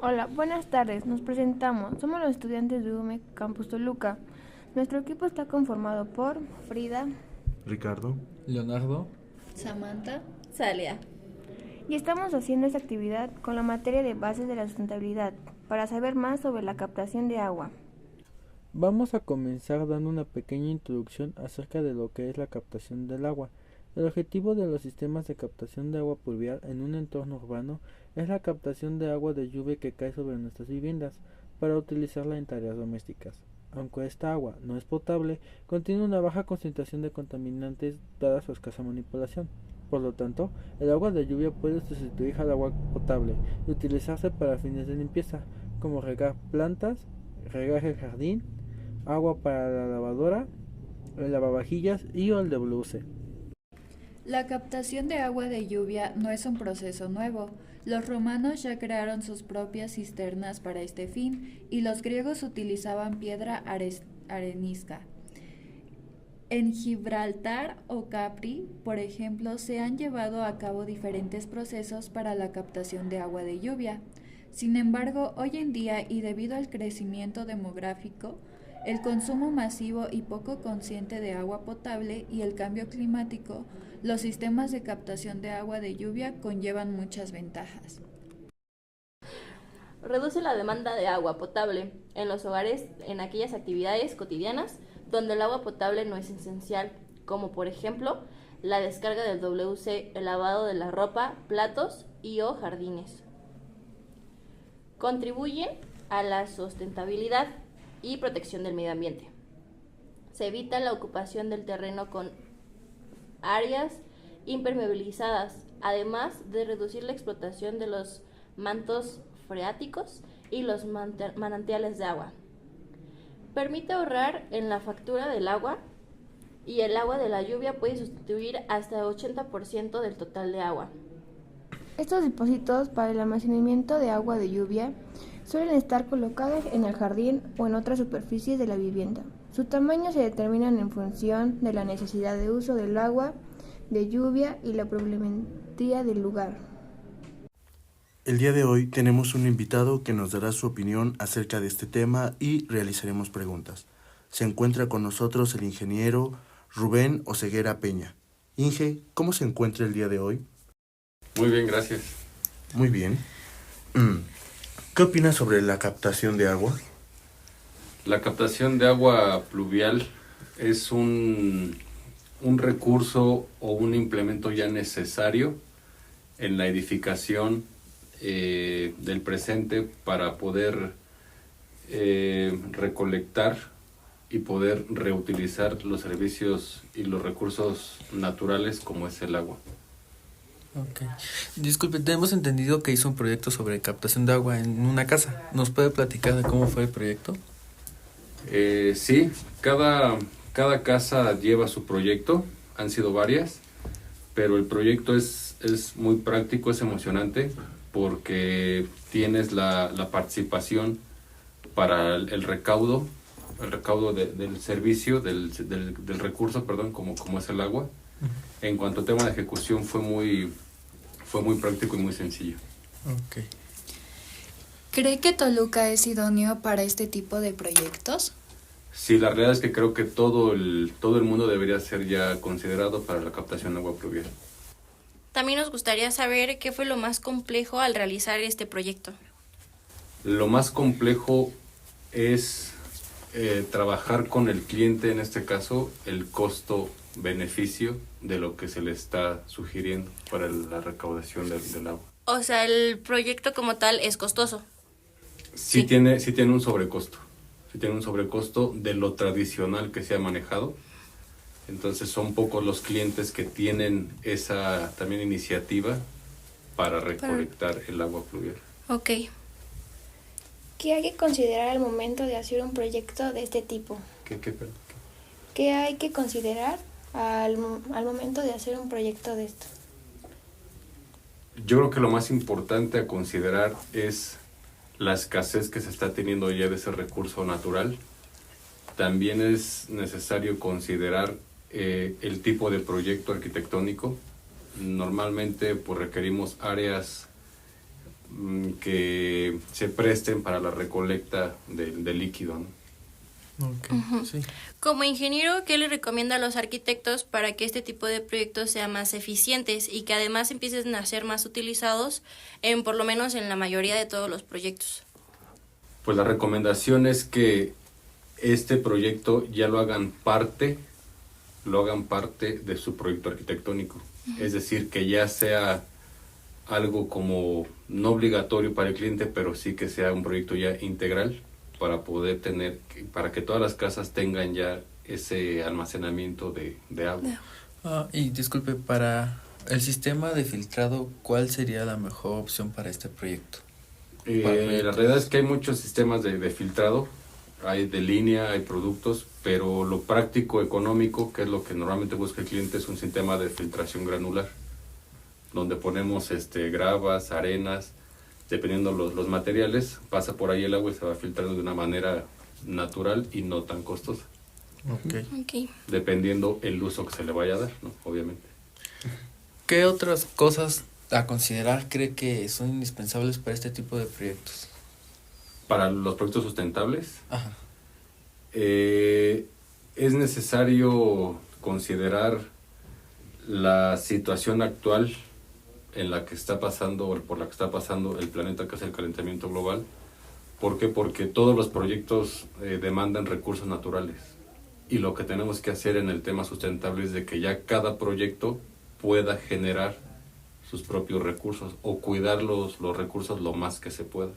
Hola, buenas tardes. Nos presentamos. Somos los estudiantes de UME Campus Toluca. Nuestro equipo está conformado por Frida Ricardo. Leonardo. Samantha, Salia. y estamos haciendo esta actividad con la materia de bases de la sustentabilidad para saber más sobre la captación de agua. Vamos a comenzar dando una pequeña introducción acerca de lo que es la captación del agua. El objetivo de los sistemas de captación de agua pluvial en un entorno urbano es la captación de agua de lluvia que cae sobre nuestras viviendas para utilizarla en tareas domésticas. Aunque esta agua no es potable, contiene una baja concentración de contaminantes dada su escasa manipulación. Por lo tanto, el agua de lluvia puede sustituir al agua potable y utilizarse para fines de limpieza, como regar plantas, regar el jardín, agua para la lavadora, el lavavajillas y el WC. La captación de agua de lluvia no es un proceso nuevo. Los romanos ya crearon sus propias cisternas para este fin y los griegos utilizaban piedra arenisca. En Gibraltar o Capri, por ejemplo, se han llevado a cabo diferentes procesos para la captación de agua de lluvia. Sin embargo, hoy en día y debido al crecimiento demográfico, el consumo masivo y poco consciente de agua potable y el cambio climático, los sistemas de captación de agua de lluvia conllevan muchas ventajas. Reduce la demanda de agua potable en los hogares en aquellas actividades cotidianas donde el agua potable no es esencial, como por ejemplo la descarga del WC, el lavado de la ropa, platos y o jardines. Contribuyen a la sustentabilidad y protección del medio ambiente. Se evita la ocupación del terreno con áreas impermeabilizadas, además de reducir la explotación de los mantos freáticos y los manantiales de agua. Permite ahorrar en la factura del agua y el agua de la lluvia puede sustituir hasta el 80% del total de agua. Estos depósitos para el almacenamiento de agua de lluvia suelen estar colocados en el jardín o en otras superficies de la vivienda. Su tamaño se determina en función de la necesidad de uso del agua de lluvia y la problemática del lugar. El día de hoy tenemos un invitado que nos dará su opinión acerca de este tema y realizaremos preguntas. Se encuentra con nosotros el ingeniero Rubén Oseguera Peña. Inge, ¿cómo se encuentra el día de hoy? Muy bien, gracias. Muy bien. ¿Qué opinas sobre la captación de agua? La captación de agua pluvial es un recurso o un implemento ya necesario en la edificación del presente para poder recolectar y poder reutilizar los servicios y los recursos naturales como es el agua. Ok. Disculpe, tenemos entendido que hizo un proyecto sobre captación de agua en una casa. ¿Nos puede platicar de cómo fue el proyecto? Sí, cada casa lleva su proyecto, han sido varias, pero el proyecto es muy práctico, es emocionante, porque tienes la participación para el recaudo del servicio, del recurso, perdón, como es el agua. Uh-huh. En cuanto a tema de ejecución fue muy práctico y muy sencillo. Okay. ¿Cree que Toluca es idóneo para este tipo de proyectos? Sí, la realidad es que creo que todo el mundo debería ser ya considerado para la captación de agua pluvial. También nos gustaría saber qué fue lo más complejo al realizar este proyecto. Lo más complejo es trabajar con el cliente, en este caso, el costo-beneficio de lo que se le está sugiriendo para la recaudación del agua. O sea, el proyecto como tal es costoso. Sí tiene un sobrecosto. Sí tiene un sobrecosto de lo tradicional que se ha manejado. Entonces son pocos los clientes que tienen esa también iniciativa para recolectar el agua pluvial. Ok. ¿Qué hay que considerar al momento de hacer un proyecto de este tipo? ¿Qué hay que considerar al momento de hacer un proyecto de esto? Yo creo que lo más importante a considerar es la escasez que se está teniendo ya de ese recurso natural. También es necesario considerar el tipo de proyecto arquitectónico. Normalmente pues requerimos áreas que se presten para la recolecta del líquido, ¿no? Okay, sí. Como ingeniero, ¿qué le recomienda a los arquitectos para que este tipo de proyectos sean más eficientes y que además empiecen a ser más utilizados por lo menos en la mayoría de todos los proyectos? Pues la recomendación es que este proyecto ya lo hagan parte de su proyecto arquitectónico. Es decir, que ya sea algo como no obligatorio para el cliente, pero sí que sea un proyecto ya integral para poder para que todas las casas tengan ya ese almacenamiento de agua. Y disculpe, para el sistema de filtrado, ¿cuál sería la mejor opción para este proyecto? La realidad es que hay muchos sistemas de filtrado, hay de línea, hay productos, pero lo práctico, económico, que es lo que normalmente busca el cliente, es un sistema de filtración granular, donde ponemos gravas, arenas, dependiendo los materiales, pasa por ahí el agua y se va filtrando de una manera natural y no tan costosa. Okay. Dependiendo el uso que se le vaya a dar, ¿no? Obviamente. ¿Qué otras cosas a considerar cree que son indispensables para este tipo de proyectos? Para los proyectos sustentables, Ajá. Es necesario considerar la situación actual en la que está pasando o por la que está pasando el planeta, que es el calentamiento global. ¿Por qué? Porque todos los proyectos demandan recursos naturales, y lo que tenemos que hacer en el tema sustentable es de que ya cada proyecto pueda generar sus propios recursos o cuidar los recursos lo más que se pueda.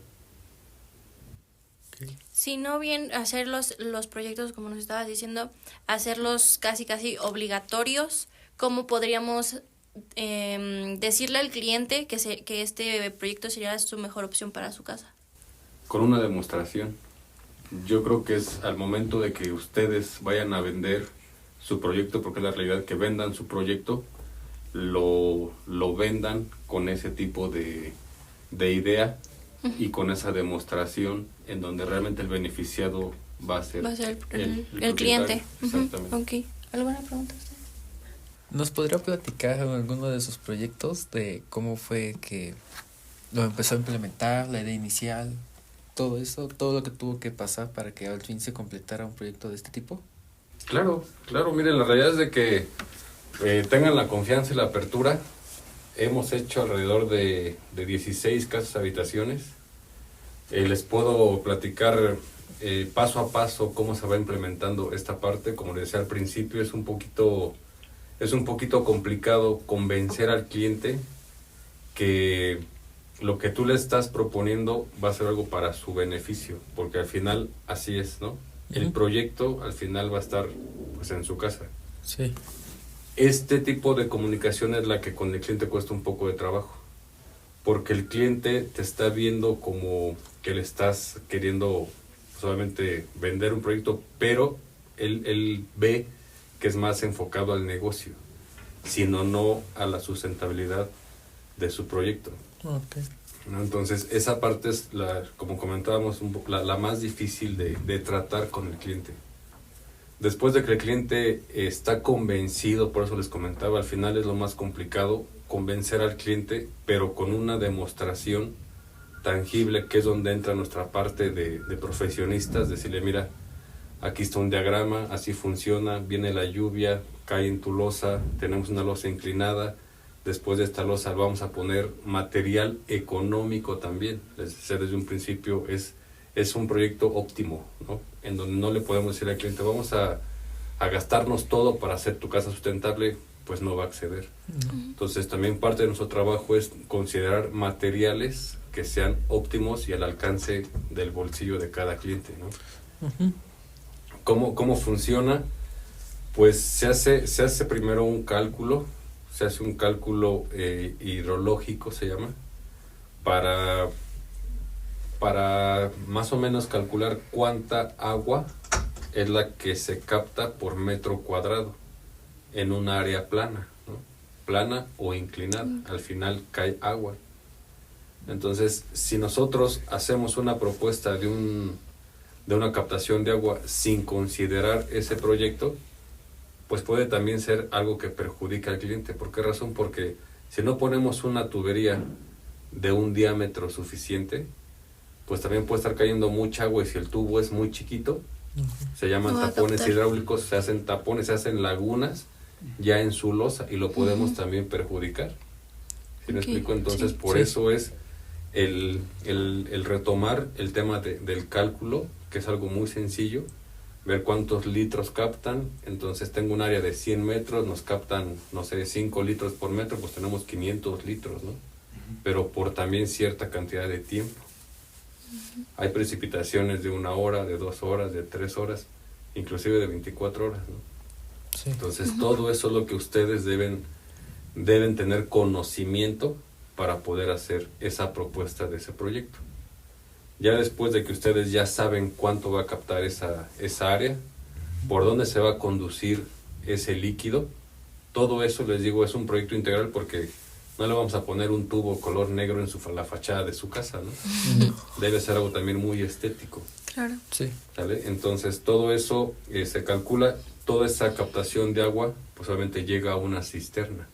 Si no bien hacer los proyectos, como nos estabas diciendo, hacerlos casi obligatorios, ¿cómo podríamos decirle al cliente que este proyecto sería su mejor opción para su casa? Con una demostración. Yo creo que es al momento de que ustedes vayan a vender su proyecto, porque es la realidad, que vendan su proyecto, lo vendan con ese tipo de idea y con esa demostración en donde realmente el beneficiado va a ser el cliente. Exactamente. Okay. ¿Alguna pregunta? ¿Nos podría platicar alguno de sus proyectos de cómo fue que lo empezó a implementar, la idea inicial, todo eso, todo lo que tuvo que pasar para que al fin se completara un proyecto de este tipo? Claro, miren, la realidad es de que tengan la confianza y la apertura. Hemos hecho alrededor de 16 casas habitaciones. Les puedo platicar paso a paso cómo se va implementando esta parte. Como les decía al principio, es un poquito complicado convencer al cliente que lo que tú le estás proponiendo va a ser algo para su beneficio, porque al final así es, ¿no? El proyecto al final va a estar pues en su casa. Sí. Este tipo de comunicación es la que con el cliente cuesta un poco de trabajo, porque el cliente te está viendo como que le estás queriendo solamente vender un proyecto, pero él ve que es más enfocado al negocio, sino no a la sustentabilidad de su proyecto. Okay. ¿No? Entonces, esa parte es, como comentábamos, la más difícil de tratar con el cliente. Después de que el cliente está convencido, por eso les comentaba, al final es lo más complicado, convencer al cliente, pero con una demostración tangible, que es donde entra nuestra parte de profesionistas, decirle, mira, aquí está un diagrama, así funciona, viene la lluvia, cae en tu losa, tenemos una losa inclinada, después de esta losa vamos a poner material económico también. Desde un principio es un proyecto óptimo, ¿no? En donde no le podemos decir al cliente, vamos a gastarnos todo para hacer tu casa sustentable, pues no va a acceder. Entonces también parte de nuestro trabajo es considerar materiales que sean óptimos y al alcance del bolsillo de cada cliente, ¿no? ¿Cómo funciona? Pues se hace primero un cálculo, se hace un cálculo hidrológico, se llama, para más o menos calcular cuánta agua es la que se capta por metro cuadrado en un área plana, ¿no? Plana o inclinada, al final cae agua. Entonces, si nosotros hacemos una propuesta de una captación de agua sin considerar ese proyecto, pues puede también ser algo que perjudica al cliente. ¿Por qué razón? Porque si no ponemos una tubería de un diámetro suficiente, pues también puede estar cayendo mucha agua y si el tubo es muy chiquito, se llaman tapones hidráulicos, se hacen tapones, se hacen lagunas ya en su losa y lo podemos también perjudicar. ¿Sí me explico? Entonces, por eso es el retomar el tema del cálculo, que es algo muy sencillo, ver cuántos litros captan. Entonces, tengo un área de 100 metros, nos captan, no sé, 5 litros por metro, pues tenemos 500 litros, ¿no? Pero por también cierta cantidad de tiempo. Hay precipitaciones de 1 hora, de 2 horas, de 3 horas, inclusive de 24 horas, ¿no? Sí. Entonces, todo eso es lo que ustedes deben tener conocimiento para poder hacer esa propuesta de ese proyecto. Ya después de que ustedes ya saben cuánto va a captar esa área, por dónde se va a conducir ese líquido, todo eso, les digo, es un proyecto integral porque no le vamos a poner un tubo color negro en la fachada de su casa, ¿no? Debe ser algo también muy estético. Claro. Sí. ¿Sale? Entonces, todo eso se calcula, toda esa captación de agua, pues obviamente llega a una cisterna.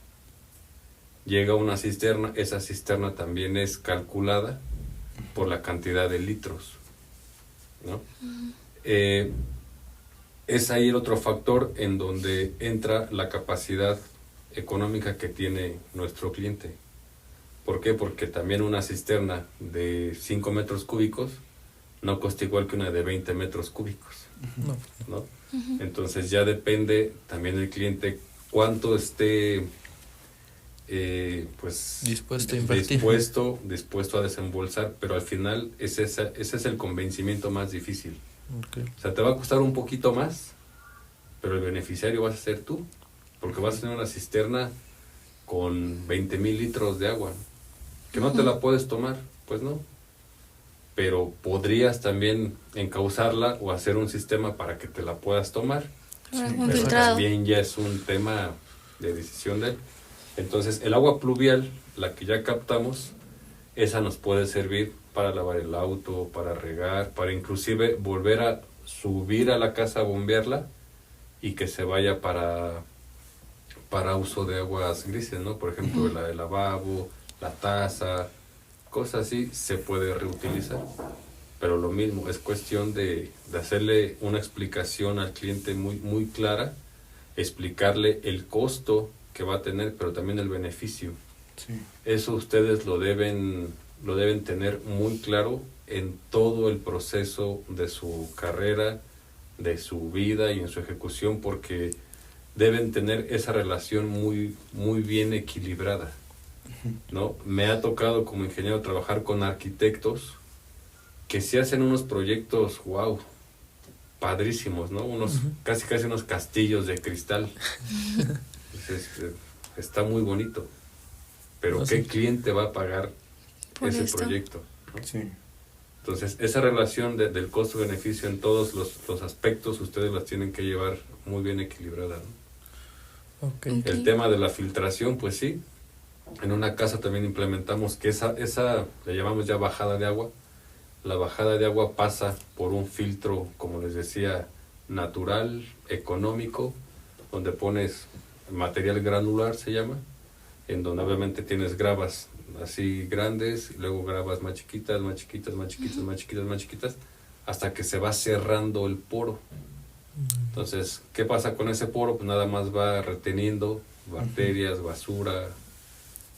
Llega a una cisterna, esa cisterna también es calculada por la cantidad de litros, ¿no? Es ahí el otro factor en donde entra la capacidad económica que tiene nuestro cliente. ¿Por qué? Porque también una cisterna de 5 metros cúbicos no cuesta igual que una de 20 metros cúbicos, ¿no? Entonces ya depende también el cliente cuánto esté pues dispuesto a invertir, dispuesto a desembolsar, pero al final ese es el convencimiento más difícil. Okay. O sea, te va a costar un poquito más, pero el beneficiario vas a ser tú, porque vas a tener una cisterna con 20,000 litros de agua, que no te la puedes tomar, pues no, pero podrías también encauzarla o hacer un sistema para que te la puedas tomar. Un Pero filtrado. también ya es un tema de decisión de él. Entonces, el agua pluvial, la que ya captamos, esa nos puede servir para lavar el auto, para regar, para inclusive volver a subir a la casa a bombearla y que se vaya para uso de aguas grises, ¿no? Por ejemplo, la del lavabo, la taza, cosas así, se puede reutilizar. Pero lo mismo, es cuestión de hacerle una explicación al cliente muy, muy clara, explicarle el costo que va a tener, pero también el beneficio. Sí. Eso ustedes lo deben tener muy claro en todo el proceso de su carrera, de su vida y en su ejecución, porque deben tener esa relación muy, muy bien equilibrada, ¿no? Me ha tocado como ingeniero trabajar con arquitectos que se hacen unos proyectos, wow, padrísimos, ¿no? Casi unos castillos de cristal. Entonces, está muy bonito. Pero ¿qué cliente va a pagar por ese esto? proyecto? ¿no? Sí. Entonces, esa relación del costo-beneficio en todos los aspectos, ustedes las tienen que llevar muy bien equilibrada, ¿no? Okay. El tema de la filtración, pues sí. En una casa también implementamos que esa le llamamos ya bajada de agua. La bajada de agua pasa por un filtro, como les decía, natural, económico, donde pones material granular, se llama, en donde obviamente tienes gravas así grandes, y luego gravas más chiquitas, más chiquitas, más chiquitas, más chiquitas, más chiquitas, hasta que se va cerrando el poro. Entonces, ¿qué pasa con ese poro? Pues nada más va reteniendo bacterias, basura.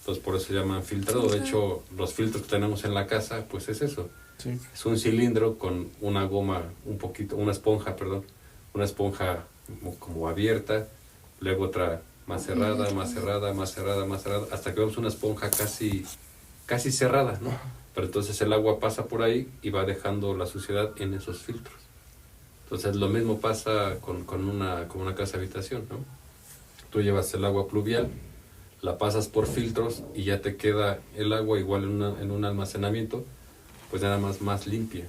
Entonces, por eso se llaman filtrado. De hecho, los filtros que tenemos en la casa, pues es eso. Sí. Es un cilindro con una goma, una esponja como abierta, luego otra más cerrada, más cerrada, más cerrada, más cerrada, hasta que vemos una esponja casi cerrada, ¿no? Pero entonces el agua pasa por ahí y va dejando la suciedad en esos filtros. Entonces lo mismo pasa con una casa habitación, ¿no? Tú llevas el agua pluvial, la pasas por filtros y ya te queda el agua igual en un almacenamiento, pues nada más limpia.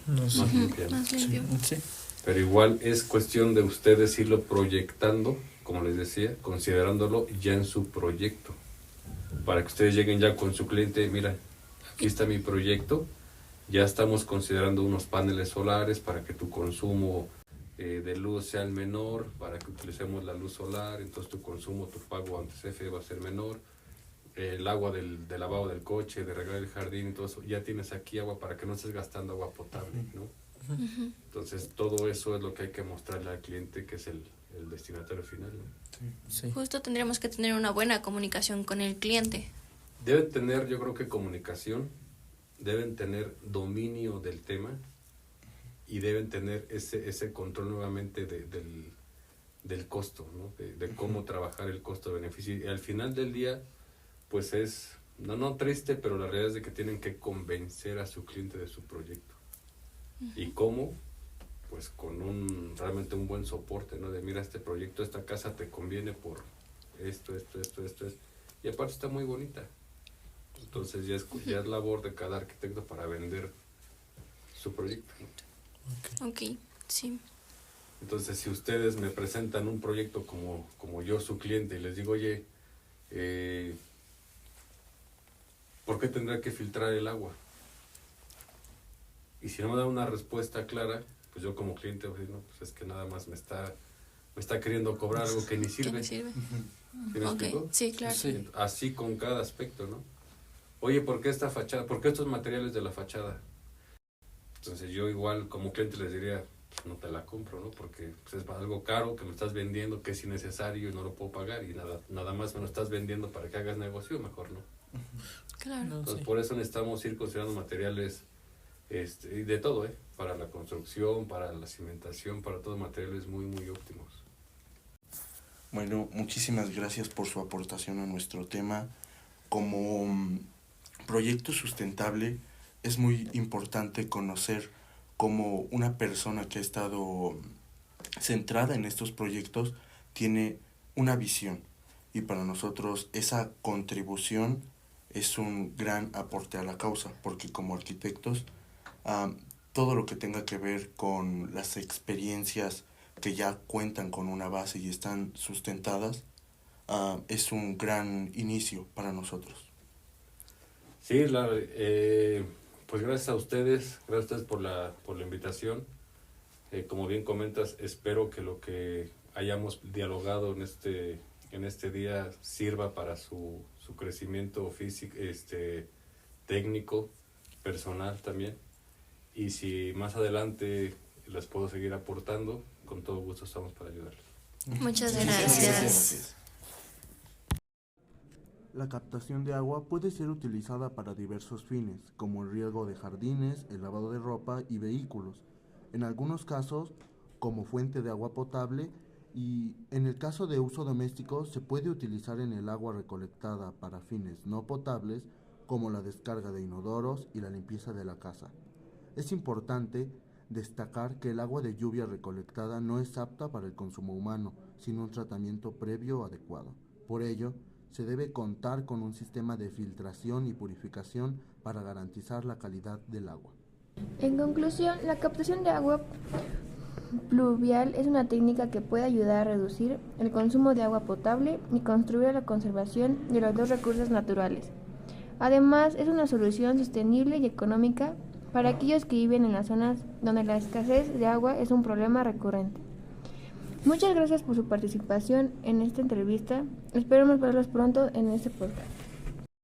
No sé. Más limpia, ¿no? Más limpio. Sí. Pero igual es cuestión de ustedes irlo proyectando, como les decía, considerándolo ya en su proyecto. Para que ustedes lleguen ya con su cliente, mira, aquí está mi proyecto, ya estamos considerando unos paneles solares para que tu consumo de luz sea el menor, para que utilicemos la luz solar, entonces tu consumo, tu pago ante CFE va a ser menor. el agua del lavado del coche, de regar el jardín y todo eso, ya tienes aquí agua para que no estés gastando agua potable, ¿no? Entonces todo eso es lo que hay que mostrarle al cliente, que es el destinatario final, ¿no? Sí. Justo tendríamos que tener una buena comunicación con el cliente. Deben tener, yo creo que comunicación, deben tener dominio del tema y deben tener ese control nuevamente del costo, ¿no? De cómo trabajar el costo-beneficio. Y al final del día, pues es, no triste, pero la realidad es de que tienen que convencer a su cliente de su proyecto. ¿Y cómo? Pues con realmente un buen soporte, ¿no? De mira, este proyecto, esta casa te conviene por esto. Y aparte está muy bonita. Entonces ya es labor de cada arquitecto para vender su proyecto, ¿no? Ok, sí. Entonces si ustedes me presentan un proyecto como yo, su cliente, y les digo, oye, ¿por qué tendrá que filtrar el agua? Y si no me da una respuesta clara, pues yo como cliente, pues, no, pues es que nada más me está queriendo cobrar algo que ni sirve. ¿Sí me Ok, explico? Sí, claro. Sí. Así con cada aspecto, ¿no? Oye, ¿por qué esta fachada? ¿Por qué estos materiales de la fachada? Entonces yo igual como cliente les diría, no te la compro, ¿no? Porque pues, es algo caro que me estás vendiendo, que es innecesario y no lo puedo pagar, y nada más me lo estás vendiendo para que hagas negocio, mejor no. Claro. Entonces por eso necesitamos ir considerando materiales y de todo, para la construcción, para la cimentación, para todo, materiales muy, muy óptimos. Bueno, muchísimas gracias por su aportación a nuestro tema. Como proyecto sustentable es muy importante conocer cómo una persona que ha estado centrada en estos proyectos tiene una visión, y para nosotros esa contribución es un gran aporte a la causa, porque como arquitectos todo lo que tenga que ver con las experiencias que ya cuentan con una base y están sustentadas es un gran inicio para nosotros. Sí, pues gracias a ustedes por la invitación. Como bien comentas, espero que lo que hayamos dialogado en este día sirva para su crecimiento físico, técnico, personal también. Y si más adelante les puedo seguir aportando, con todo gusto estamos para ayudarles. Muchas gracias. Gracias. La captación de agua puede ser utilizada para diversos fines, como el riego de jardines, el lavado de ropa y vehículos. En algunos casos, como fuente de agua potable, y en el caso de uso doméstico se puede utilizar en el agua recolectada para fines no potables, como la descarga de inodoros y la limpieza de la casa. Es importante destacar que el agua de lluvia recolectada no es apta para el consumo humano, sin un tratamiento previo adecuado. Por ello, se debe contar con un sistema de filtración y purificación para garantizar la calidad del agua. En conclusión, la captación de agua pluvial es una técnica que puede ayudar a reducir el consumo de agua potable y contribuir a la conservación de los dos recursos naturales. Además, es una solución sostenible y económica para aquellos que viven en las zonas donde la escasez de agua es un problema recurrente. Muchas gracias por su participación en esta entrevista. Esperamos verlos pronto en este podcast.